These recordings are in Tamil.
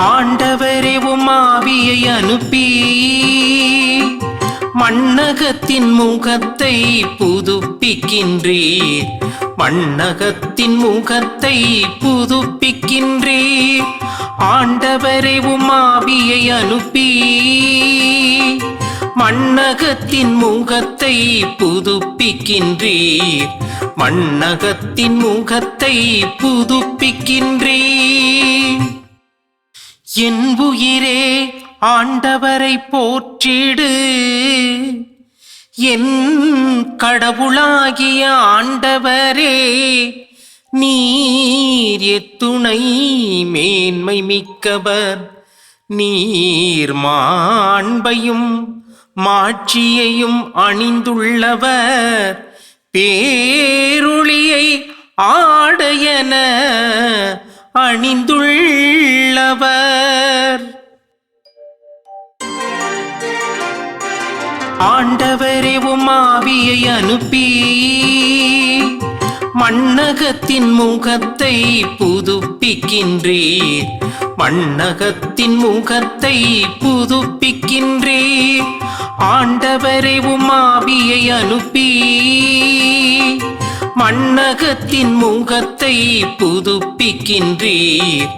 ஆண்டவரே உம் ஆவியை அனுப்பி மண்ணகத்தின் முகத்தை புதுப்பிக்கின்றீர். மண்ணகத்தின் முகத்தை புதுப்பிக்கின்றீர். ஆண்டவரே உம் ஆவியை அனுப்பி மண்ணகத்தின் முகத்தை புதுப்பிக்கின்றீர். மண்ணகத்தின் முகத்தை புதுப்பிக்கின்றீர். என் உயிரே ஆண்டவரை போற்றிடு. என் கடவுளாகிய ஆண்டவரே, நீர் எத்துணை மேன்மை மிக்கவர். நீர் மாண்பையும் மாட்சியையும் அணிந்துள்ளவர். பேரொளியை ஆடையன அணிந்துள்ளவர். ஆண்டவரே உம் ஆவியை அனுப்பி மண்ணகத்தின் முகத்தை புதுப்பிக்கின்றீர். மண்ணகத்தின் முகத்தை புதுப்பிக்கின்றீர். ஆண்டவரே உம் ஆவியை அனுப்பி மண்ணகத்தின் முகத்தை புதுப்பிக்கின்றீர்.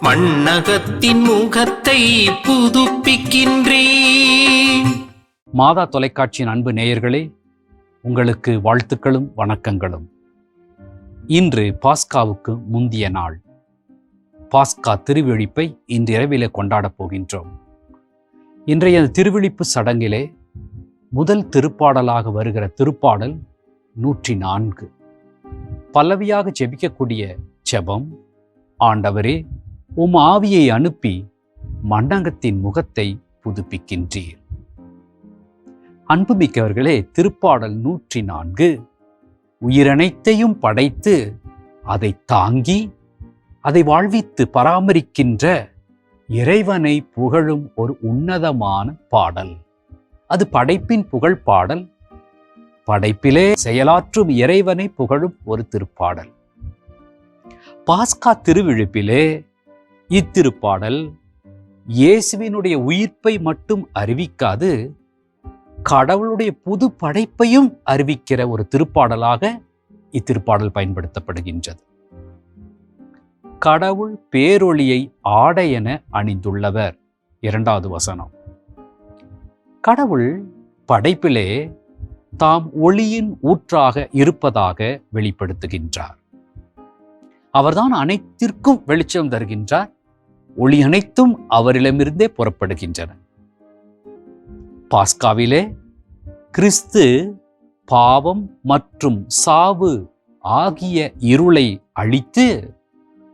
மண்ணகத்தின் முகத்தை புதுப்பிக்கின்றீர். மாதா தொலைக்காட்சியின் அன்பு நேயர்களே, உங்களுக்கு வாழ்த்துக்களும் வணக்கங்களும். இன்று பாஸ்காவுக்கு முந்திய நாள். பாஸ்கா திருவிழிப்பை இன்று இரவிலே கொண்டாடப் போகின்றோம். இன்றைய திருவிழிப்பு சடங்கிலே முதல் திருப்பாடலாக வருகிற திருப்பாடல் 104. பல்லவியாக ஜெபிக்கக்கூடிய ஜெபம், ஆண்டவரே உம் ஆவியை அனுப்பி மண்ணகத்தின் முகத்தை புதுப்பிக்கின்றீர். அன்புமிக்கவர்களே, திருப்பாடல் 104 உயிரனைத்தையும் படைத்து அதை தாங்கி அதை வாழ்வித்து பராமரிக்கின்ற இறைவனை புகழும் ஒரு உன்னதமான பாடல். அது படைப்பின் புகழ் பாடல். படைப்பிலே செயலாற்றும் இறைவனை புகழும் ஒரு திருப்பாடல். பாஸ்கா திருவிழிப்பிலே இத்திருப்பாடல் இயேசுவினுடைய உயிர்ப்பை மட்டும் அறிவிக்காது, கடவுளுடைய புது படைப்பையும் அறிவிக்கிற ஒரு திருப்பாடலாக இத்திருப்பாடல் பயன்படுத்தப்படுகின்றது. கடவுள் பேரொளியை ஆடையென அணிந்துள்ளவர். 2வது வசனம். கடவுள் படைப்பிலே தாம் ஒளியின் ஊற்றாக இருப்பதாக வெளிப்படுத்துகின்றார். அவர்தான் அனைத்திற்கும் வெளிச்சம் தருகின்றார். ஒளி அனைத்தும் அவரிடமிருந்தே புறப்படுகின்றன. பாஸ்காவிலே கிறிஸ்து பாவம் மற்றும் சாவு ஆகிய இருளை அழித்து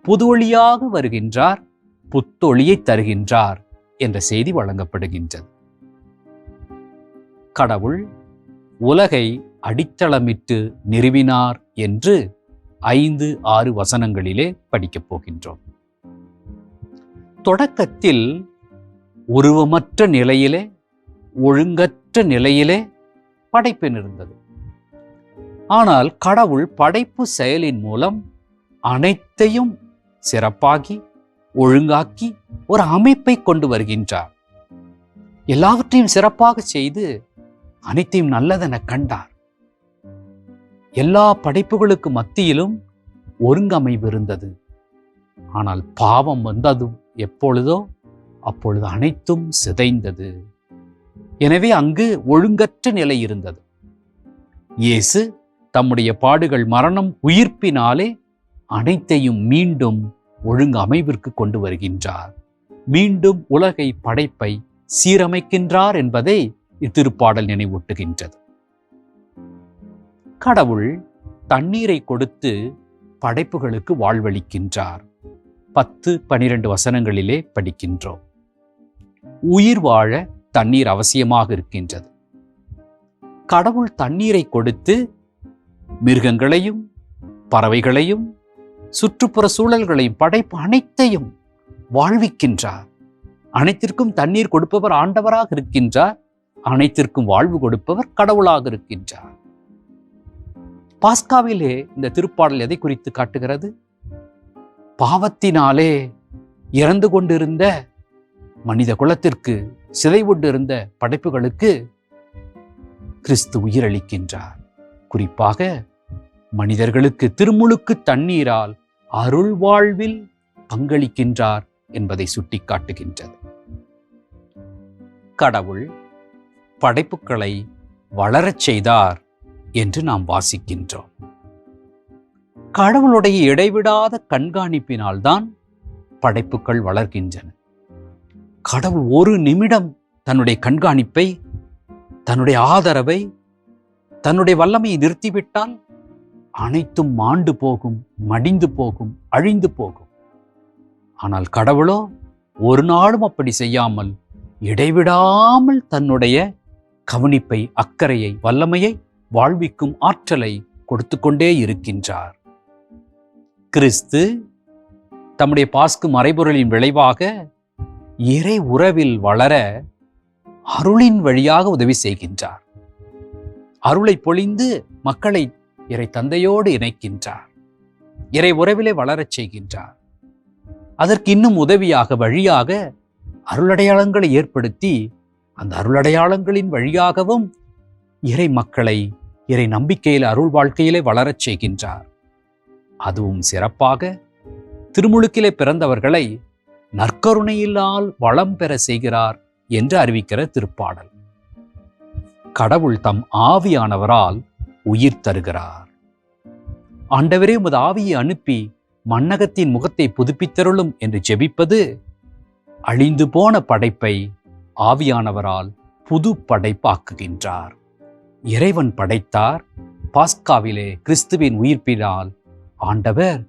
புது ஒளியாக வருகின்றார், புத்தொளியை தருகின்றார் என்ற செய்தி வழங்கப்படுகின்றது. கடவுள் உலகை அடித்தளமிட்டு நிறுவினார் என்று 5-6 வசனங்களிலே படிக்கப் போகின்றோம். தொடக்கத்தில் உருவமற்ற நிலையிலே, ஒழுங்கற்ற நிலையிலே படைப்பு இருந்தது. ஆனால் கடவுள் படைப்பு செயலின் மூலம் அனைத்தையும் சிறப்பாகி ஒழுங்காக்கி ஒரு அமைப்பை கொண்டு வருகின்றார். எல்லாவற்றையும் சிறப்பாக செய்து அனைத்தையும் நல்லதென கண்டார். எல்லா படைப்புகளுக்கு மத்தியிலும் ஒருங்கமைவு இருந்தது. ஆனால் பாவம் வந்தது எப்பொழுதோ அப்பொழுது அனைத்தும் சிதைந்தது. எனவே அங்கு ஒழுங்கற்ற நிலை இருந்தது. இயேசு தம்முடைய பாடுகள், மரணம், உயிர்ப்பினாலே அனைத்தையும் மீண்டும் ஒழுங்கு அமைவிற்கு கொண்டு வருகின்றார். மீண்டும் உலகை படைப்பை சீரமைக்கின்றார் என்பதை இத்திருப்பாடல் நினைவூட்டுகின்றது. கடவுள் தண்ணீரை கொடுத்து படைப்புகளுக்கு வாழ்வளிக்கின்றார். 10-12 வசனங்களிலே படிக்கின்றோம். உயிர் வாழ தண்ணீர் அவசியமாக இருக்கின்றது. கடவுள் தண்ணீரை கொடுத்து மிருகங்களையும் பறவைகளையும் சுற்றுப்புற சூழல்களையும் படைப்பு அனைத்தையும் வாழ்விக்கின்றார். அனைத்திற்கும் தண்ணீர் கொடுப்பவர் ஆண்டவராக இருக்கின்றார். அனைத்திற்கும் வாழ்வு கொடுப்பவர் கடவுளாக இருக்கின்றார். பாஸ்காவிலே இந்த திருப்பாடல் எதை குறித்து காட்டுகிறது? பாவத்தினாலே இறந்து கொண்டிருந்த மனித குலத்திற்கு, சிதைவுண்டிருந்த படைப்புகளுக்கு கிறிஸ்து உயிரளிக்கின்றார். குறிப்பாக மனிதர்களுக்கு திருமுழுக்கு தண்ணீரால் அருள் வாழ்வில் பங்களிக்கின்றார் என்பதை சுட்டிக்காட்டுகின்றது. கடவுள் படைப்புகளை வளரச் செய்தார் என்று நாம் வாசிக்கின்றோம். கடவுளுடைய இடைவிடாத கண்காணிப்பினால்தான் படைப்புகள் வளர்கின்றன. கடவுள் ஒரு நிமிடம் தன்னுடைய கண்காணிப்பை, தன்னுடைய ஆதரவை, தன்னுடைய வல்லமையை நிறுத்திவிட்டால் அனைத்தும் மாண்டு போகும், மடிந்து போகும், அழிந்து போகும். ஆனால் கடவுளோ ஒரு நாளும் அப்படி செய்யாமல் இடைவிடாமல் தன்னுடைய கவனிப்பை, அக்கறையை, வல்லமையை, வாழ்விக்கும் ஆற்றலை கொடுத்து கொண்டே இருக்கின்றார். கிறிஸ்து தம்முடைய பாஸ்கு மறைபொருளின் விளைவாக இறை உறவில் வளர அருளின் வழியாக உதவி செய்கின்றார். அருளை பொழிந்து மக்களை இறை தந்தையோடு இணைக்கின்றார். இறை உறவிலே வளரச் செய்கின்றார். அதற்கு இன்னும் உதவியாக, வழியாக அருளடையாளங்களை ஏற்படுத்தி அந்த அருளடையாளங்களின் வழியாகவும் இறை மக்களை இறை நம்பிக்கையில், அருள் வாழ்க்கையிலே வளரச் செய்கின்றார். அதுவும் சிறப்பாக திருமுழுக்கிலே பிறந்தவர்களை நற்கருணையினால் வளம் பெற செய்கிறார் என்று அறிவிக்கிற திருப்பாடல். கடவுள் தம் ஆவியானவரால் உயிர் தருகிறார். ஆண்டவரே, உமது ஆவியை அனுப்பி மண்ணகத்தின் முகத்தை புதுப்பித்தருளும் என்று ஜெபிப்பது அழிந்து போன படைப்பை ஆவியானவரால் புது படைப்பாக்குகின்றார். இறைவன் படைத்தார். பாஸ்காவிலே கிறிஸ்துவின் உயிர்ப்பினால் ஆண்டவர்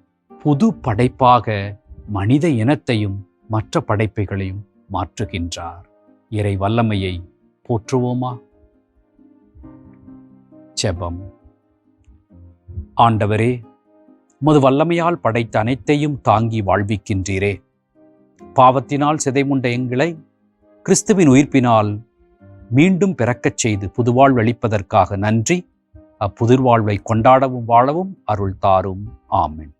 புது படைப்பாக மனித இனத்தையும் மற்ற படைப்புகளையும் மாற்றுகின்றார். இறை வல்லமையை போற்றுவோமா? ஜெபம். ஆண்டவரே, உமது வல்லமையால் படைத்த அனைத்தையும் தாங்கி வாழ்விக்கின்றீரே. பாவத்தினால் சிதைமுண்ட எங்களை கிறிஸ்துவின் உயிர்ப்பினால் மீண்டும் பிறக்கச் செய்து புதுவாழ்வு அளிப்பதற்காக நன்றி. அப்புதிர்வாழ்வை கொண்டாடவும் வாழவும் அருள் தாரும். ஆமென்.